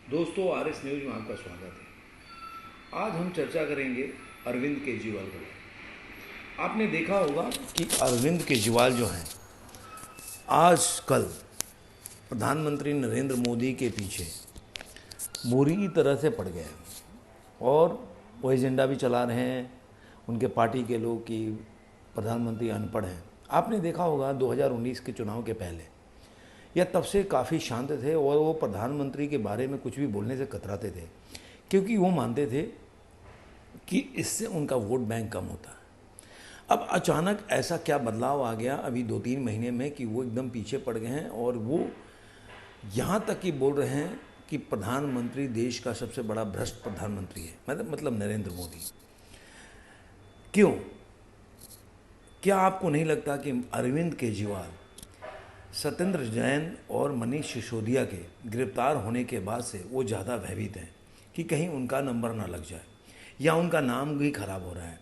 दोस्तों, RS news में आपका स्वागत है। आज हम चर्चा करेंगे अरविंद केजरीवाल के बारे में। आपने देखा होगा कि अरविंद केजरीवाल जो हैं आजकल प्रधानमंत्री नरेंद्र मोदी के पीछे बुरी तरह से पड़ गए हैं और वो एजेंडा भी चला रहे हैं उनके पार्टी के लोग कि प्रधानमंत्री अनपढ़ हैं। आपने देखा होगा 2019 के चुनाव के पहले या तब से काफ़ी शांत थे और वो प्रधानमंत्री के बारे में कुछ भी बोलने से कतराते थे, क्योंकि वो मानते थे कि इससे उनका वोट बैंक कम होता है। अब अचानक ऐसा क्या बदलाव आ गया अभी 2-3 महीने में कि वो एकदम पीछे पड़ गए हैं और वो यहाँ तक कि बोल रहे हैं कि प्रधानमंत्री देश का सबसे बड़ा भ्रष्ट प्रधानमंत्री है, मतलब नरेंद्र मोदी। क्यों? क्या आपको नहीं लगता कि अरविंद केजरीवाल सत्येंद्र जैन और मनीष सिसोदिया के गिरफ्तार होने के बाद से वो ज़्यादा भयभीत हैं कि कहीं उनका नंबर ना लग जाए या उनका नाम भी खराब हो रहा है,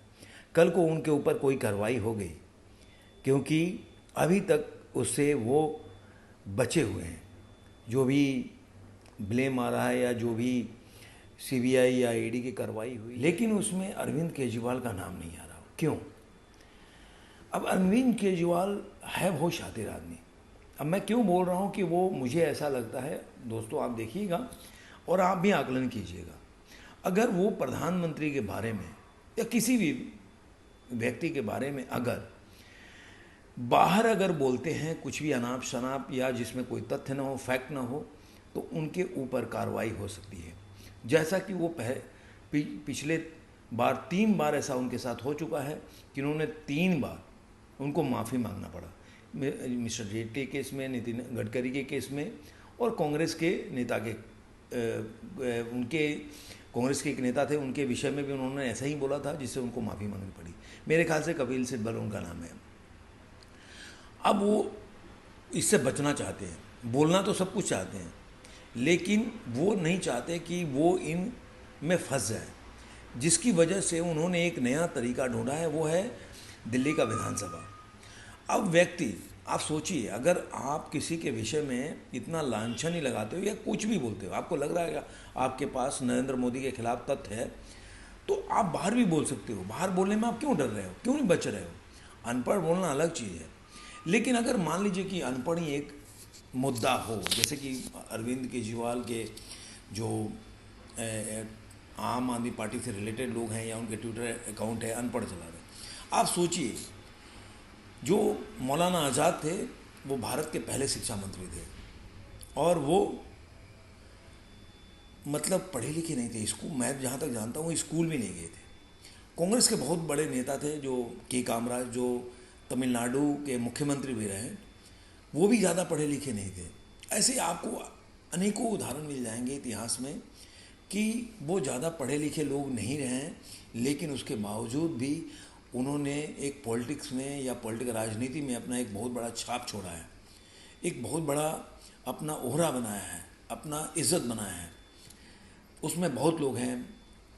कल को उनके ऊपर कोई कार्रवाई हो गई, क्योंकि अभी तक उससे वो बचे हुए हैं। जो भी ब्लेम आ रहा है या जो भी सीबीआई या ईडी की कार्रवाई हुई, लेकिन उसमें अरविंद केजरीवाल का नाम नहीं आ रहा। क्यों? अब अरविंद केजरीवाल है बहुत शातिर आदमी। अब मैं क्यों बोल रहा हूँ कि वो, मुझे ऐसा लगता है, दोस्तों आप देखिएगा और आप भी आकलन कीजिएगा। अगर वो प्रधानमंत्री के बारे में या किसी भी व्यक्ति के बारे में बाहर बोलते हैं कुछ भी अनाप शनाप या जिसमें कोई तथ्य ना हो, फैक्ट ना हो, तो उनके ऊपर कार्रवाई हो सकती है। जैसा कि वो पिछले बार 3 बार ऐसा उनके साथ हो चुका है कि उन्होंने 3 बार उनको माफ़ी मांगना पड़ा। मिस्टर जेटली केस में, नितिन गडकरी के केस में, और कांग्रेस के नेता के उनके कांग्रेस के एक नेता थे, उनके विषय में भी उन्होंने ऐसा ही बोला था जिससे उनको माफ़ी मांगनी पड़ी। मेरे ख्याल से कपिल सिब्बल उनका नाम है। अब वो इससे बचना चाहते हैं, बोलना तो सब कुछ चाहते हैं, लेकिन वो नहीं चाहते कि वो इन में फंस जाए, जिसकी वजह से उन्होंने एक नया तरीका ढूंढा है, वो है दिल्ली का विधानसभा। अब व्यक्ति, आप सोचिए, अगर आप किसी के विषय में इतना लांछन ही लगाते हो या कुछ भी बोलते हो, आपको लग रहा है आपके पास नरेंद्र मोदी के खिलाफ तथ्य है, तो आप बाहर भी बोल सकते हो। बाहर बोलने में आप क्यों डर रहे हो, क्यों नहीं बच रहे हो? अनपढ़ बोलना अलग चीज़ है। लेकिन अगर मान लीजिए कि अनपढ़ ही एक मुद्दा हो, जैसे कि अरविंद केजरीवाल के जो आम आदमी पार्टी से रिलेटेड लोग हैं या उनके ट्विटर अकाउंट है, अनपढ़ चला रहे, आप सोचिए, जो मौलाना आज़ाद थे वो भारत के पहले शिक्षा मंत्री थे और वो मतलब पढ़े लिखे नहीं थे। स्कूल, मैं जहाँ तक जानता हूँ, स्कूल भी नहीं गए थे। कांग्रेस के बहुत बड़े नेता थे जो के कामराज, जो तमिलनाडु के मुख्यमंत्री भी रहे, वो भी ज़्यादा पढ़े लिखे नहीं थे। ऐसे आपको अनेकों उदाहरण मिल जाएंगे इतिहास में कि वो ज़्यादा पढ़े लिखे लोग नहीं रहे हैं, लेकिन उसके बावजूद भी उन्होंने एक पॉलिटिक्स में या पॉलिटिकल राजनीति में अपना एक बहुत बड़ा छाप छोड़ा है, एक बहुत बड़ा अपना ओहरा बनाया है, अपना इज्जत बनाया है। उसमें बहुत लोग हैं,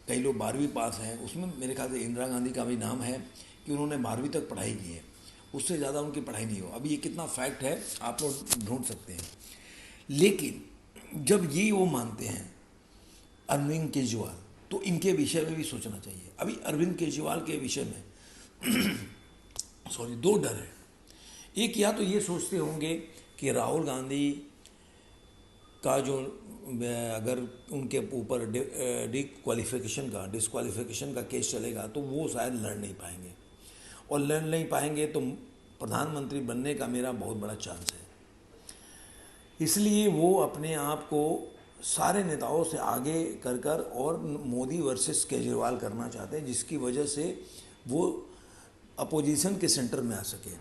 कई लोग 12वीं पास हैं, उसमें मेरे ख्याल से इंदिरा गांधी का भी नाम है कि उन्होंने 12वीं तक पढ़ाई की है, उससे ज़्यादा उनकी पढ़ाई नहीं हो। अभी ये कितना फैक्ट है आप लोग ढूंढ सकते हैं। लेकिन जब ये वो मानते हैं अरविंद केजरीवाल, तो इनके विषय में भी सोचना चाहिए। अभी अरविंद केजरीवाल के विषय में सॉरी, 2 डर है। एक, या तो ये सोचते होंगे कि राहुल गांधी का जो अगर उनके ऊपर डिस्क्वालिफिकेशन का केस चलेगा तो वो शायद लड़ नहीं पाएंगे, और लड़ नहीं पाएंगे तो प्रधानमंत्री बनने का मेरा बहुत बड़ा चांस है। इसलिए वो अपने आप को सारे नेताओं से आगे कर और मोदी वर्सेस केजरीवाल करना चाहते हैं, जिसकी वजह से वो अपोजिशन के सेंटर में आ सके,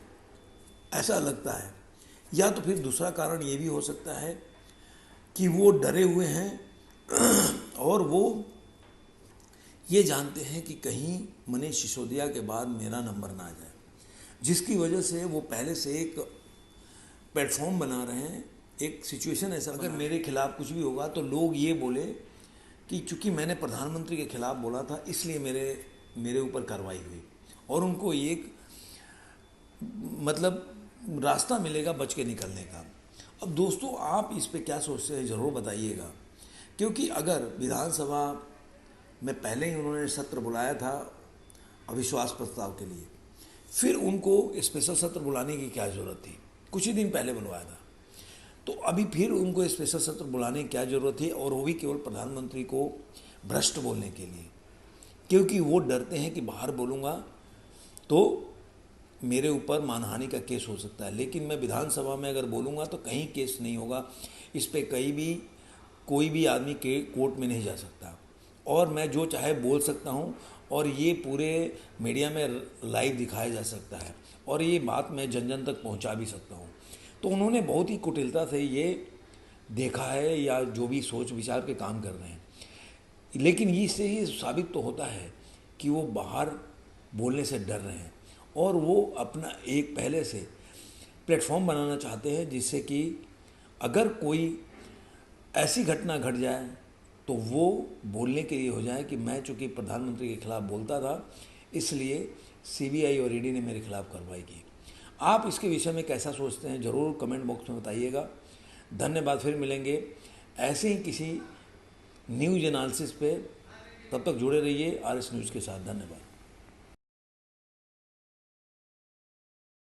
ऐसा लगता है। या तो फिर दूसरा कारण ये भी हो सकता है कि वो डरे हुए हैं और वो ये जानते हैं कि कहीं मनीष सिसोदिया के बाद मेरा नंबर ना आ जाए, जिसकी वजह से वो पहले से एक प्लेटफॉर्म बना रहे हैं, एक सिचुएशन ऐसा, अगर मेरे खिलाफ कुछ भी होगा तो लोग ये बोले कि चूंकि मैंने प्रधानमंत्री के खिलाफ बोला था इसलिए मेरे ऊपर कार्रवाई हुई, और उनको एक मतलब रास्ता मिलेगा बच के निकलने का। अब दोस्तों, आप इस पे क्या सोचते हैं ज़रूर बताइएगा क्योंकि अगर विधानसभा में पहले ही उन्होंने सत्र बुलाया था अविश्वास प्रस्ताव के लिए, फिर उनको स्पेशल सत्र बुलाने की क्या ज़रूरत थी? कुछ ही दिन पहले बुलवाया था, तो अभी फिर उनको स्पेशल सत्र बुलाने की क्या ज़रूरत थी? और वो भी केवल प्रधानमंत्री को भ्रष्ट बोलने के लिए, क्योंकि वो डरते हैं कि बाहर बोलूँगा तो मेरे ऊपर मानहानि का केस हो सकता है। लेकिन मैं विधानसभा में अगर बोलूँगा तो कहीं केस नहीं होगा, इस पे कहीं भी कोई भी आदमी के कोर्ट में नहीं जा सकता, और मैं जो चाहे बोल सकता हूँ, और ये पूरे मीडिया में लाइव दिखाया जा सकता है, और ये बात मैं जन जन तक पहुँचा भी सकता हूँ। तो उन्होंने बहुत ही कुटिलता से ये देखा है, या जो भी सोच विचार के काम कर रहे हैं। लेकिन इससे ये साबित तो होता है कि वो बाहर बोलने से डर रहे हैं, और वो अपना एक पहले से प्लेटफॉर्म बनाना चाहते हैं, जिससे कि अगर कोई ऐसी घटना घट जाए तो वो बोलने के लिए हो जाए कि मैं चूँकि प्रधानमंत्री के खिलाफ बोलता था, इसलिए सीबीआई और ईडी ने मेरे खिलाफ कार्रवाई की। आप इसके विषय में कैसा सोचते हैं, ज़रूर कमेंट बॉक्स में बताइएगा। धन्यवाद, फिर मिलेंगे ऐसे ही किसी न्यूज़ एनालिसिस पे। तब तक जुड़े रहिए RS न्यूज़ के साथ। धन्यवाद।